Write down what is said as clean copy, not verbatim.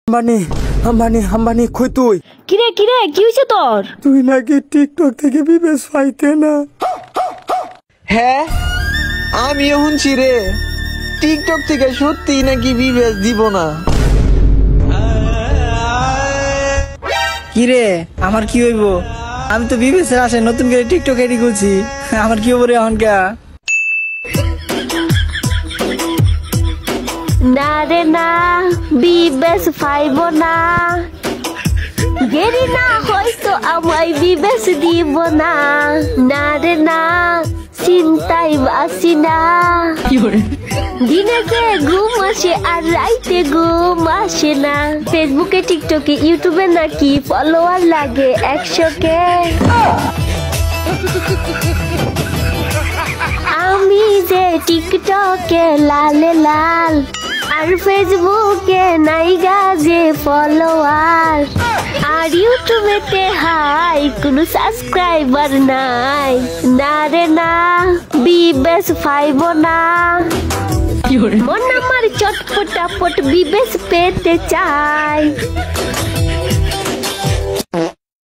আম্বানি আম্বানি আম্বানি কই তুই? কিরে কিরে কি হয়েছে তোর? তুই নাকি টিকটক থেকে বিবেশ পাইতে না? হ্যাঁ আমিও শুনছি রে, টিকটক থেকে সত্যি নাকি বিবেশ দিব না। কিরে আমার কি হইব? আমি তো বিবেশের আসে নতুন করে টিকটক এডি করছি, আমার কি হবো রে এখনকা? না রে না, বিবেশ পাইব না, গেরি না হয়তো আমায় বিবেশ দিব না। না রে না, চিন্তাই বাসি না, দিনেকে ঘুম আসে আর রাইতে ঘুম আসে না। ফেসবুকে টিকটকে ইউটিউবে নাকি ফলোয়ার লাগে 100K। আমি যে টিকটকে লালে লাল, আর ফেসবুকে নাইগা যে ফলোয়ার, আর ইউটিউবেতে হাই কোনো সাবস্ক্রাইবার নাই। না রে না, বিবেশ পাইব না, মন আমার চটপটাপট বিবেশ পেতে চাই।